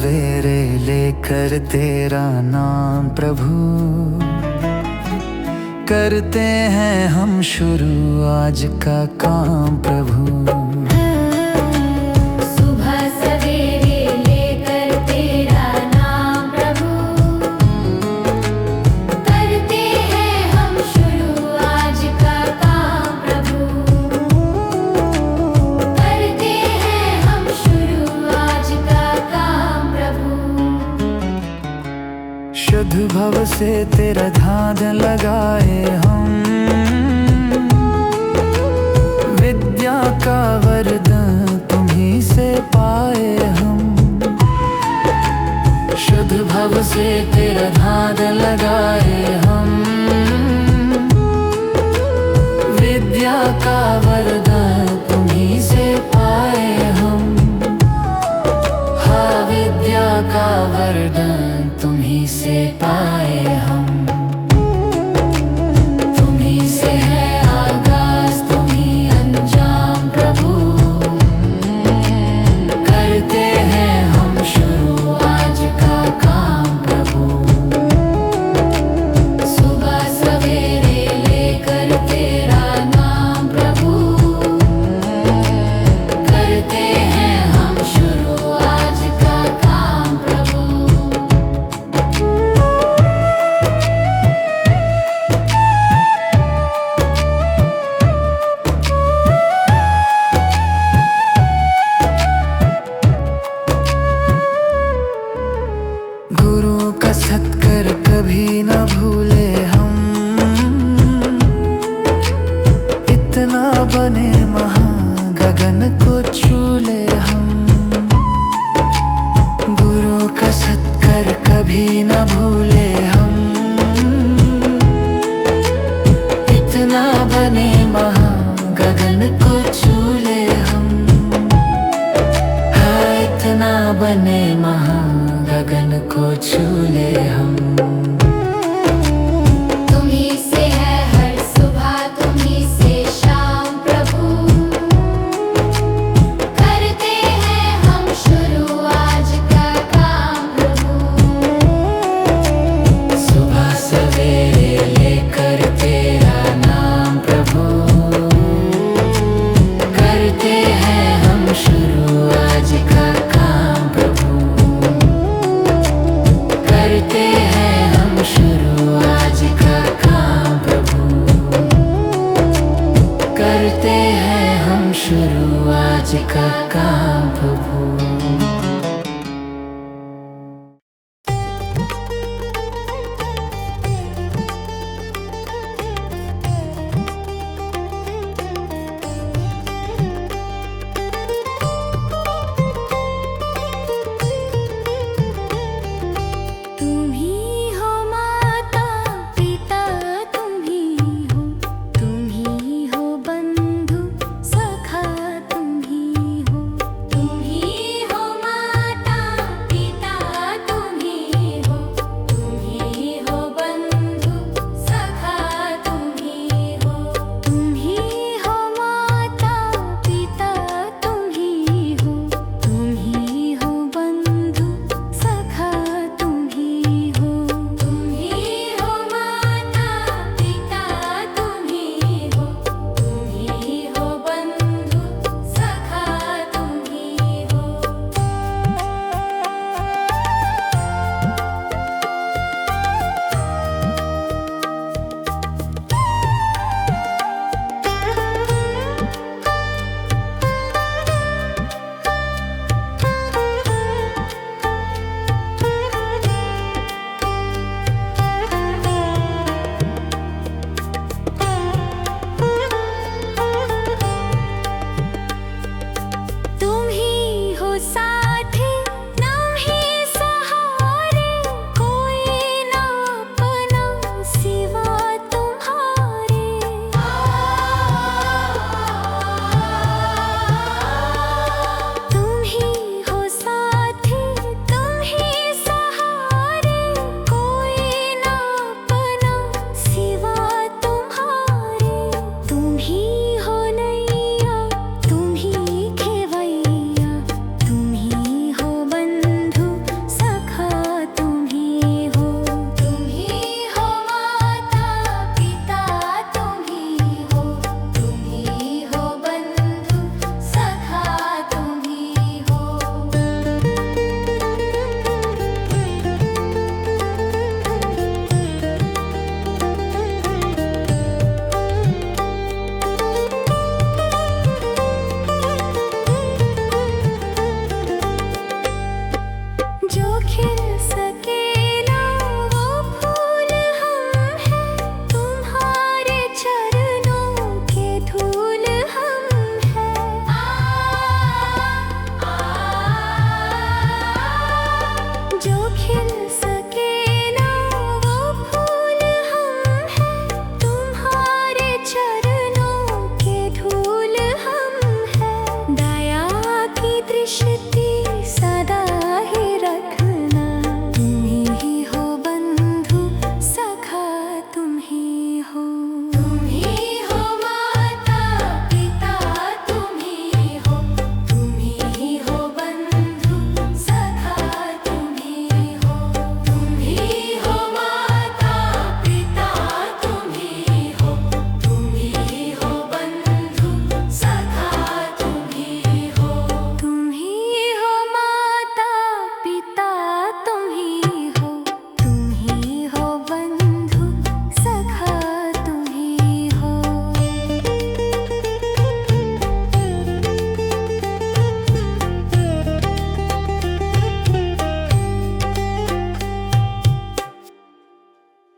सवेरे लेकर तेरा नाम प्रभु, करते हैं हम शुरू आज का काम प्रभु। शुद्ध भव से तेरा ध्यान लगाए हम, विद्या का वरदान तुम्हीं से पाए हम। शुद्ध भव से तेरा ध्यान लगाए हम, विद्या का वरदान तुम्हीं से पाए हम। हाँ, विद्या का वरदान तुम्हीं से पाए हम। तुम्हीं से है आगाज, तुम्हीं अंजाम प्रभु, करते हैं हम शुरू आज का काम प्रभु। सुबह सवेरे लेकर तेरा नाम प्रभु, करते हैं हम शुरू आज का काम प्रभु। गुरु का सत्कर कभी न भूले हम, इतना बने महान गगन को छू ले हम। गुरु का सत्कर कभी न भूले हम, इतना बने महान गगन को छू ले हम। हाँ, इतना बने महान गगन को छू ले हम। तुम्हीं से है हर सुबह, तुम्हीं से शाम प्रभु, करते हैं हम शुरू आज का काम प्रभु। सुबह सवेरे लेकर तेरा नाम प्रभु, करते हैं हम शुरू आज का काम प्रभु। करते हैं हम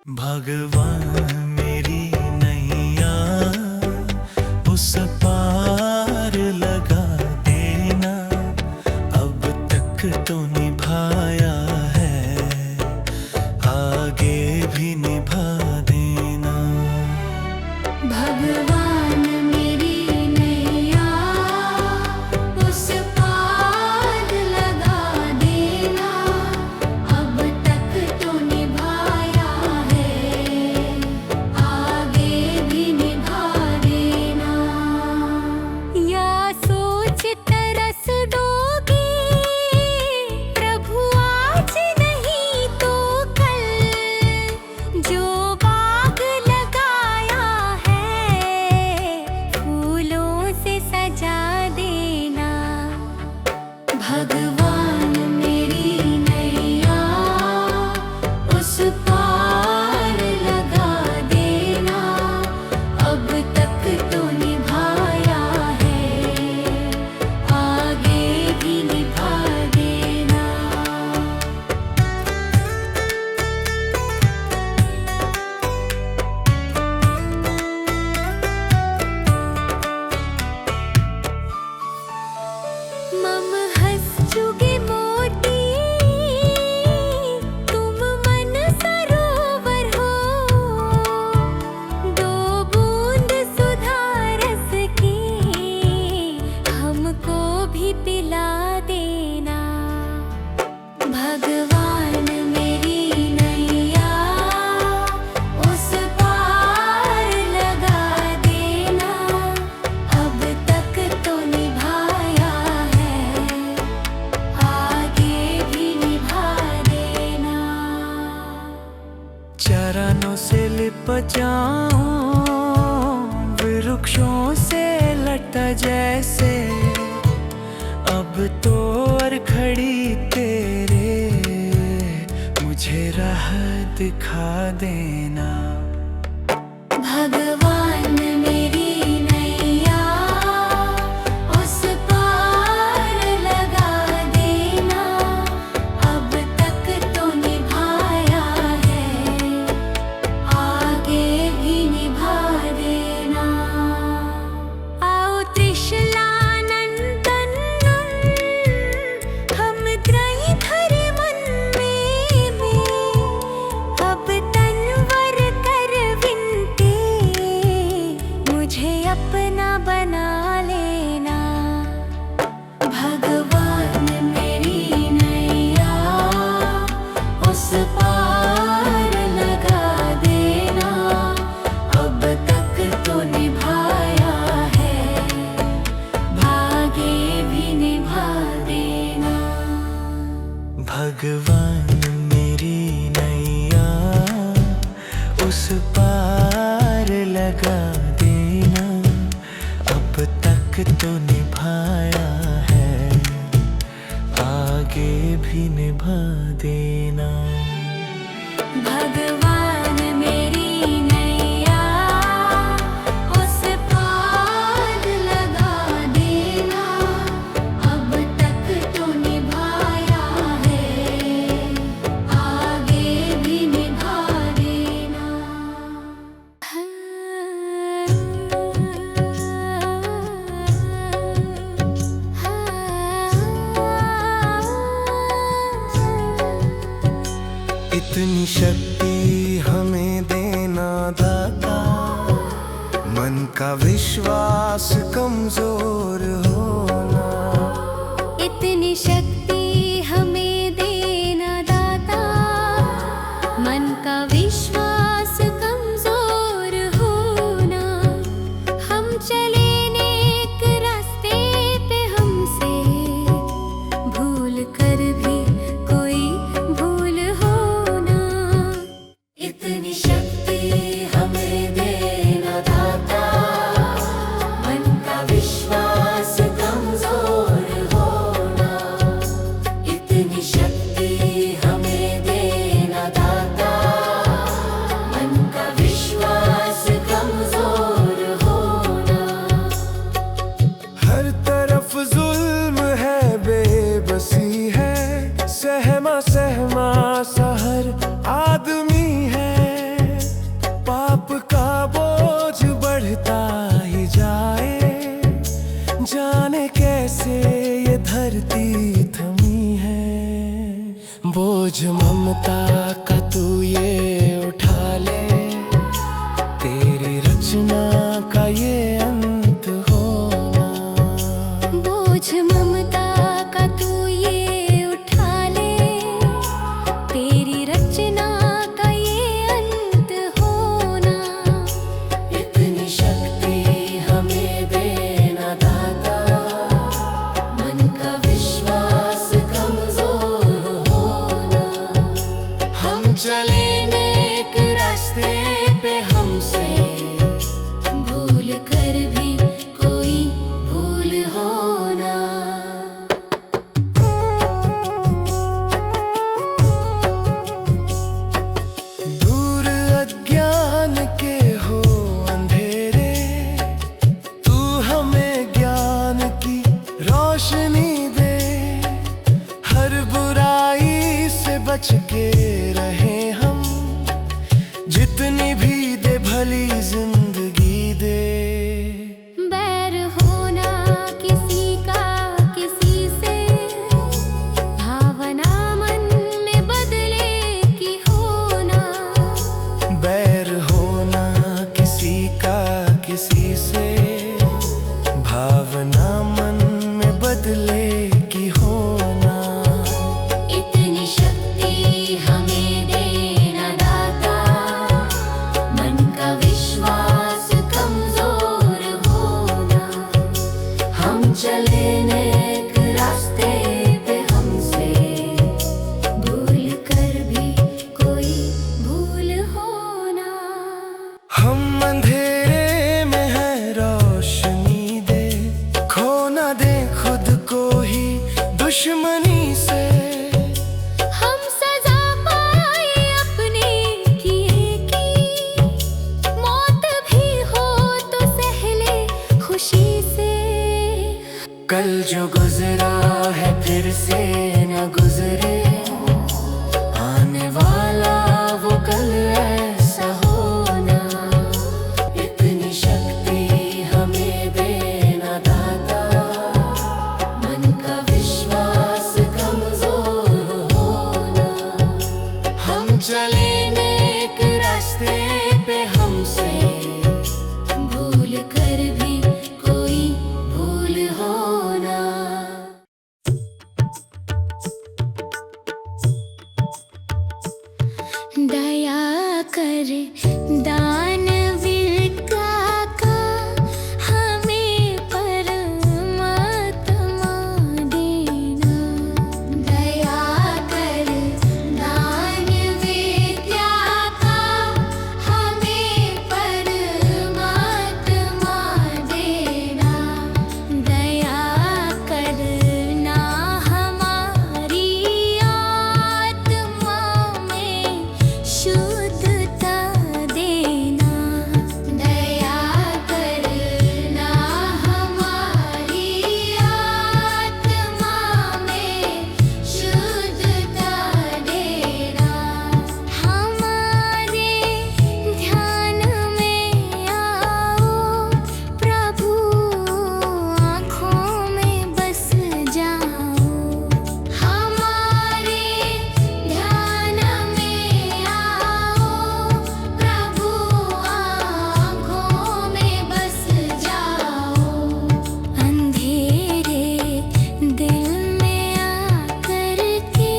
भगवान मेरी नैया उस पार लगा देना, अब तक तो निभाया है, आगे भी निभा देना। भगवान मेरी नैया उस पार लगा देना, अब तक तो निभाया है, आगे भी निभा देना। या सोच तरस डोगी प्रभु आज नहीं तो कल, जो बाग लगाया है फूलों से सजा देना। भगवान मेरी नैया उस पार लगा देना, अब तक तो निभाया है, आगे भी निभा देना। मम हंस चुगे मोती तुम मन सरोवर हो, दो बूंद सुधा रस की हमको भी पिला देना। भगवान मेरी नैया उस पार लगा देना, अब तक तो निभाया है, आगे भी निभा देना। चरणों से लिप जाऊं वृक्षों से लटा जैसे, अब तो और खड़ी तेरे मुझे राह दिखा देना। भगवान मेरी नैया उस पार लगा देना, अब तक तो निभाया है, आगे भी निभा देना। आओ त्रिशलानंदन हम त्रयी धरे मन में, अब तनवर कर विनती मुझे अपना बना लेना। भगवान मेरी नैया उस पार लगा देना, अब तक तो निभाया है, आगे भी निभा देना। भगवान मेरी नैया उस पार लगा देना, अब तक तो निभाया है, आगे भी निभा देना। भगवान मेरी नैया उस पार लगा देना, अब तक तो निभाया है, आगे भी निभा देना। इतनी शक्ति हमें देना दाता, मन का विश्वास कमजोर होना। इतनी शक्ति हमें देना दाता, मन का विश्वास कमजोर होना। हम चले नेक रास्ते पे, हमसे भूल कर भी कोई भूल होना। इतनी शक्ति हमें देना दाता, मन का विश्वास कमजोर होना। इतनी शक्ति हमें देना दाता, दया कर दानवीरता का हमें परमात्मा देना। दया कर दानवीरता का हमें परमात्मा देना। दया करना हमारी आत्मा में शुद्धता देना। दया करना हमारी आत्मा में शुद्धता देना। हमारे ध्यान में आओ प्रभु, आँखों में बस जाओ। हमारे ध्यान में आओ प्रभु, आँखों में बस जाओ। अंधेरे दिल में आकर के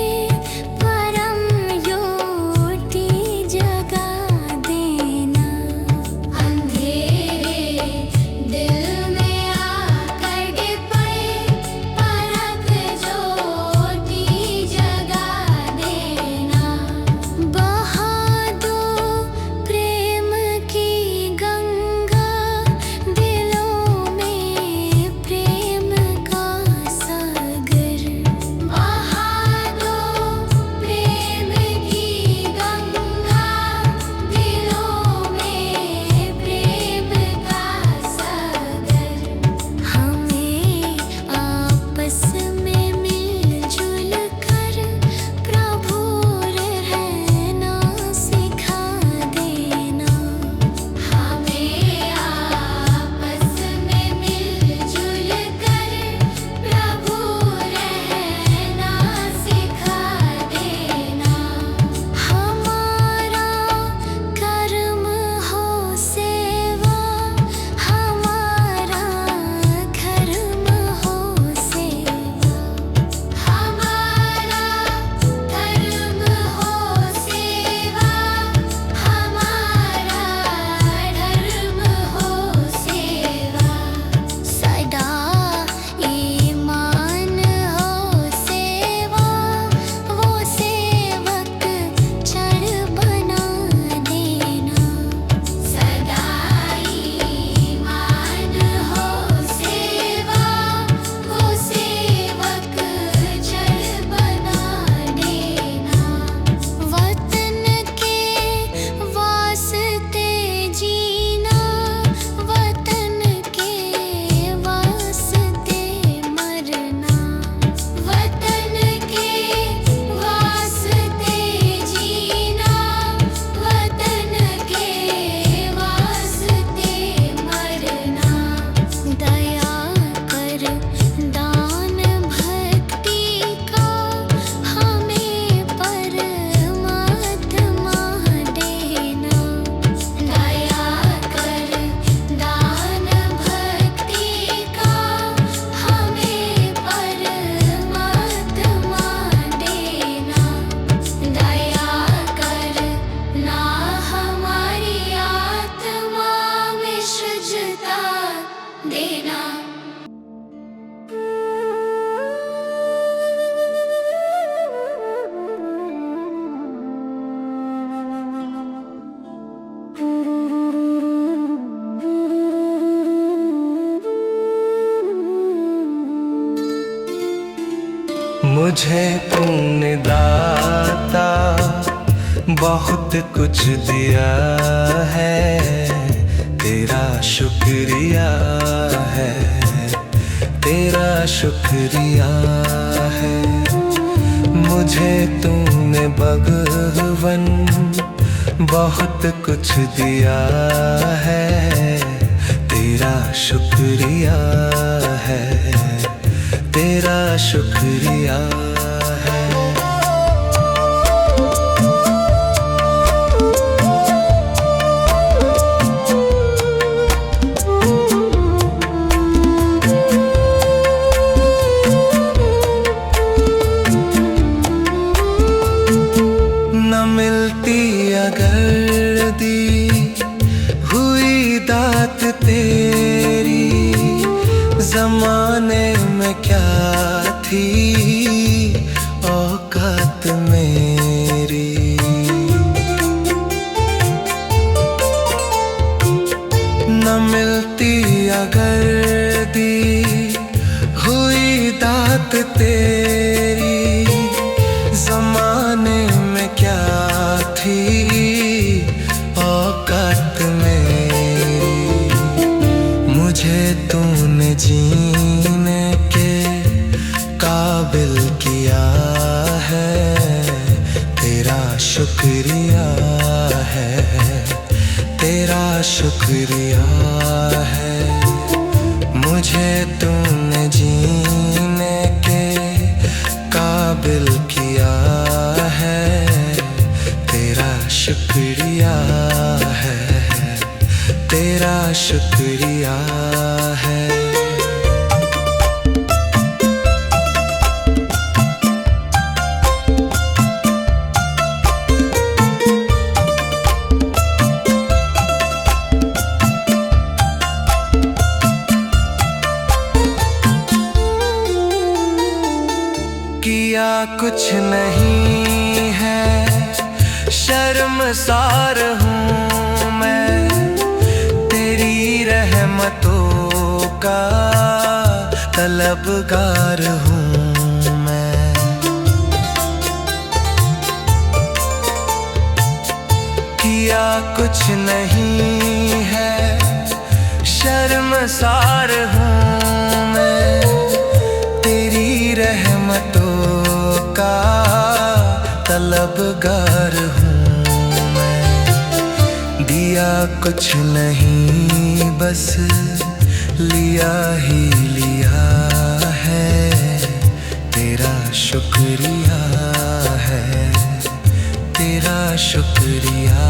परम ज्योति जगा देना। अंधेरे दिल में आकर परख ज्योति जगा देना। बहा दो प्रेम की गंगा दिलों में, प्रेम का सागर। बहा दो प्रेम की गंगा दिलों में, प्रेम का सागर। हमें आपस में मिलजुल कर प्रभु रहना सिखा देना। हमें आपस में मिलजुल कर प्रभु रहना सिखा देना। हमारा कर्म हो सेवा, हमारा धर्म हो सेवा। हमारा धर्म हो सेवा, हमारा धर्म हो सेवा। सदा ईमान हो सेवा, वो सेवक चढ़ बना देना। सदा ईमान हो सेवा, वो सेवक चढ़ बना देना। वतन के वास्ते जीना, वतन के वास्ते मरना। वतन के वास्ते जीना, वतन के वास्ते मरना। दया कर दान भक्ति का हमें परमात्मा देना। दया कर दान भक्ति का हमें परमात्मा देना। दया करना हमारी आत्मा में शुद्धता देना। मुझे तुमने दाता बहुत कुछ दिया है, तेरा शुक्रिया है, तेरा शुक्रिया है। मुझे तुमने भगवन बहुत कुछ दिया है, तेरा शुक्रिया है, तेरा शुक्रिया है। न मिल मिलती अगर दी हुई दात तेरी, जमाने में क्या थी औकात मेरी। न मिलती अगर दी हुई दात तेरी, जमाने में क्या थी औकात मेरी। मुझे तूने जीने के काबिल किया है, तेरा शुक्रिया है, तेरा शुक्रिया है। मुझे तूने जीने के काबिल किया है, तेरा शुक्रिया है, तेरा शुक्रिया है। किया कुछ नहीं है, शर्मसार हूँ मैं, तेरी रहमतों का तलबगार हूँ मैं। किया कुछ नहीं है, शर्मसार हूँ मैं, तेरी रहमतों का तलबगार हूँ मैं। दिया कुछ नहीं बस लिया ही लिया है, तेरा शुक्रिया है, तेरा शुक्रिया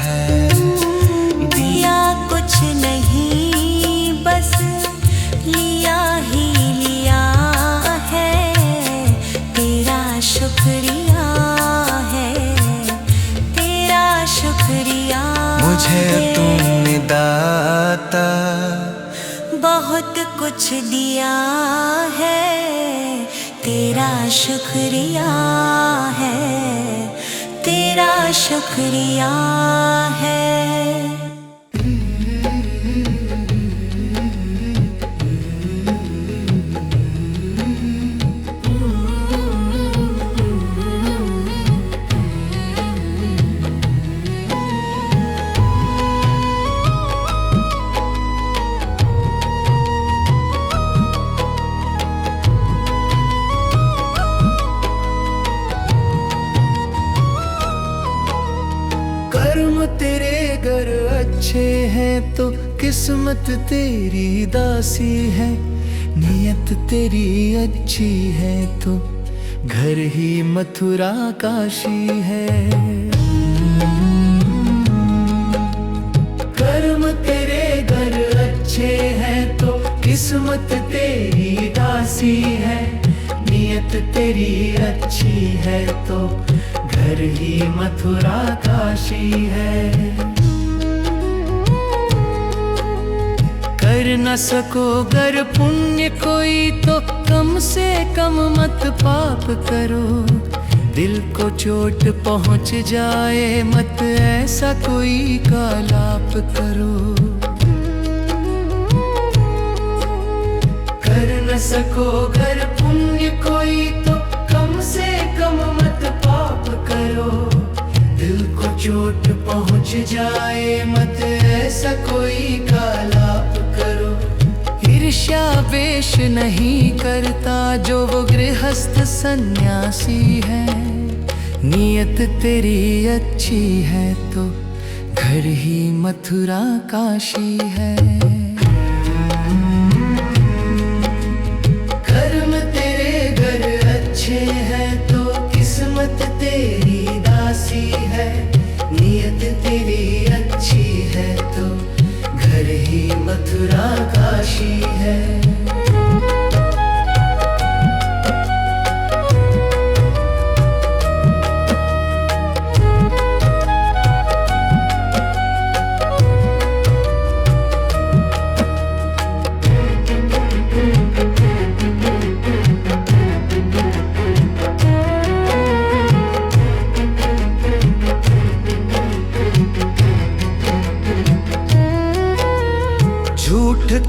है। दिया कुछ नहीं बस लिया ही लिया है, तेरा शुक्रिया है, तेरा शुक्रिया। मुझे तूने दाता बहुत कुछ दिया है, तेरा शुक्रिया है, तेरा शुक्रिया है। कर्म तेरे घर अच्छे हैं तो किस्मत तेरी दासी है, नियत तेरी अच्छी है तो घर ही मथुरा काशी है। कर्म तेरे घर अच्छे हैं तो किस्मत तेरी दासी है, नियत तेरी अच्छी है तो घर ही मथुरा काशी है। कर न सको गर पुण्य कोई तो कम से कम मत पाप करो, दिल को चोट पहुंच जाए मत ऐसा कोई कालाप करो। कर न सको गर पुण्य कोई तो कम से कम मत पाप करो, दिल को चोट पहुंच जाए मत ऐसा कोई कालाप करो। ईर्ष्या वेश नहीं करता जो वो गृहस्थ सन्यासी है, नियत तेरी अच्छी है तो घर ही मथुरा काशी है। कर्म तेरे घर अच्छे हैं तो किस्मत तेरी दासी है, नियत तेरी अच्छी है तो घर ही मथुरा काशी है।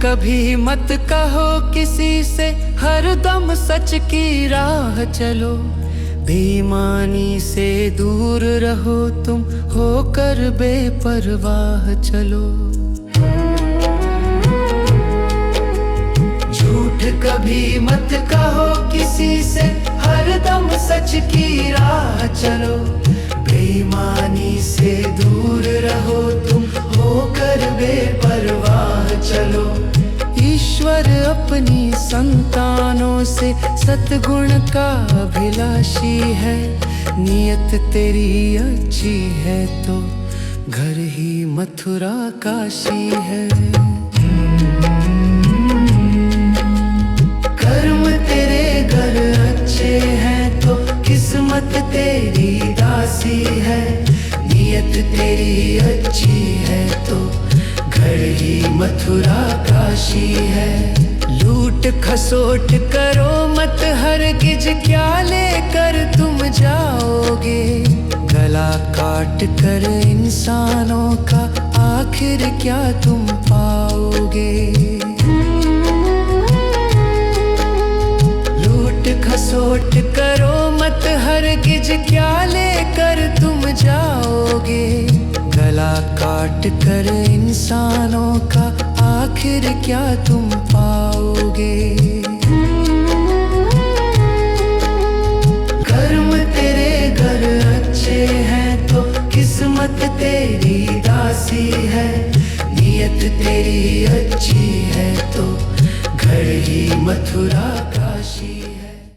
कभी मत कहो किसी से, हर दम सच की राह चलो। बेईमानी से दूर रहो तुम, होकर बेपरवाह चलो। झूठ कभी मत कहो किसी से, हर दम सच की राह चलो। बेईमानी से दूर रहो तुम, होकर बेपरवाह चलो। ईश्वर अपनी संतानों से सतगुण का अभिलाषी है। नियत तेरी अच्छी है तो घर ही मथुरा काशी है। कर्म तेरे घर अच्छे हैं तो किस्मत तेरी दासी है। नियत तेरी अच्छी है तो घर ही मथुरा काशी है। लूट खसोट करो मत हरगिज, क्या लेकर तुम जाओगे। गला काट कर इंसानों का आखिर क्या तुम पाओगे। लूट खसोट करो मत हरगिज, क्या लेकर तुम जाओगे। गला काट कर इंसानों का आखिर क्या तुम पाओगे। कर्म तेरे घर अच्छे हैं तो किस्मत तेरी दासी है। नियत तेरी अच्छी है तो घर ही मथुरा